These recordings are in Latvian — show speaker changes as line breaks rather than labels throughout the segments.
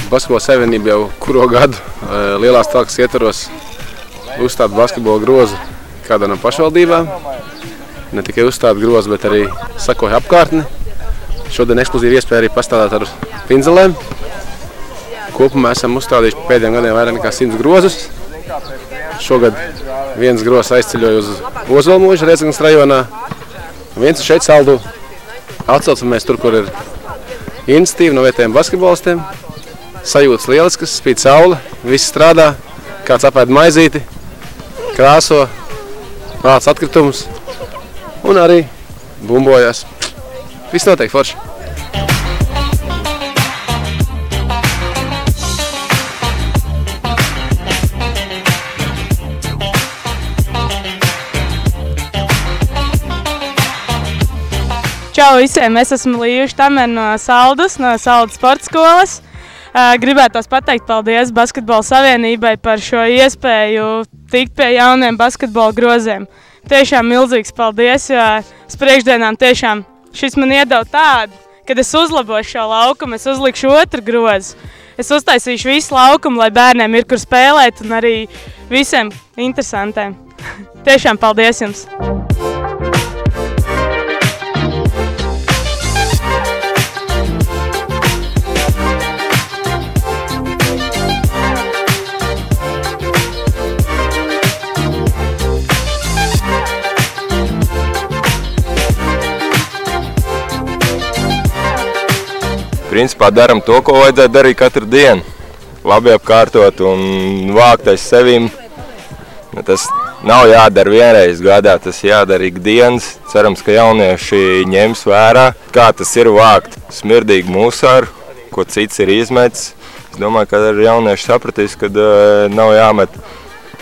Basketbola savienība jau kuro gadu lielās talkas ietvaros uzstāda basketbola grozu kādā no pašvaldībām. Ne tikai uzstāda grozu, bet arī sakoja apkārtni. Šodien ekskluzīva iespēja arī pastāvēt ar pinzelēm. Kopumā esam uzstādījuši pēdējiem gadiem vairāk nekā 100 grozus. Šogad viens grozs aizceļoja uz Ozolmuižu Rēzeknes rajonā. Viens šeit Saldū. Atsaucamies tur, kur ir iniciatīva no vietējiem basketbolistiem. Sajūtas lieliskas, spīd saule, viss strādā, kāds apēd maizīti, krāso, vāc atkritumus un arī bumbojās. Viss notiek forši.
Čau visiem, es esmu Līva Štamere no Saldus, no Saldu sporta skolas. Gribētos pateikt paldies Basketbola savienībai par šo iespēju tikt pie jauniem basketbola groziem. Tiešām milzīgs paldies, jo uz priekšdienām tiešām šis man iedeva tādu, kad es uzlabošu šo laukumu, es uzlikšu otru grozu. Es uztaisīšu visu laukumu, lai bērniem ir kur spēlēt un arī visiem interesantiem. Tiešām paldies jums!
Principā daram to, ko vajadzētu darīt katru dienu. Labi apkārtot un vākt aiz sevīm. Tas nav jādara vienreiz gadā, tas jādara ikdienas. Cerams, ka jaunieši ņems vērā, kā tas ir vākt smirdīgu mūsāru, ko cits ir izmetis. Es domāju, ka arī jaunieši sapratīs, ka nav jāmet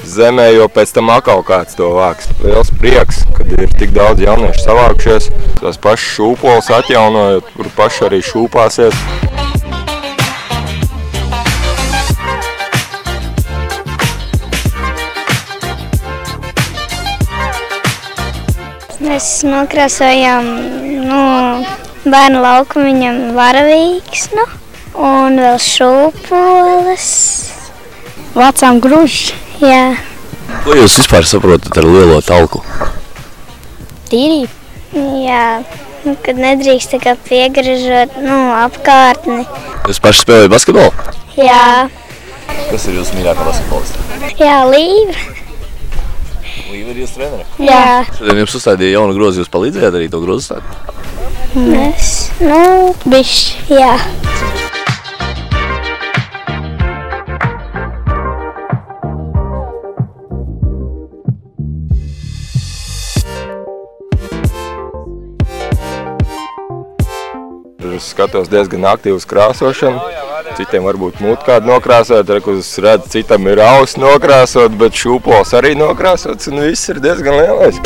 zemē, jo pēc tam atkal kāds to vāks. Liels prieks, kad ir tik daudz jauniešu savākušies. Tās pašas šūpoles atjaunojot, kur paši arī šūpāsies.
Mēs nokrāsojām bērnu laukumiņam varavīksnu un vēl šūpoles.
Vācām gruži.
Jā.
Ko jūs vispār saprotat ar lielo talku?
Tīrība? Jā, kad nedrīkst tā kā piegražot apkārtni.
Jūs paši spēlējat basketbolu?
Jā.
Kas ir jūsu mīļākā basketbolista?
Jā, Līva.
Līva ir jūsu trenere?
Jā.
Šodien jums uzstādīja jaunu grozu, jūs palīdzējāt arī to grozu uzstāt?
Mēs, bišķi, jā.
Es skatos diezgan aktīvas krāsošanu. Citiem varbūt mutu kādu nokrāsot, es redzu, citam ir auss nokrāsot, bet šūpols arī nokrāsots un viss ir diezgan lielais.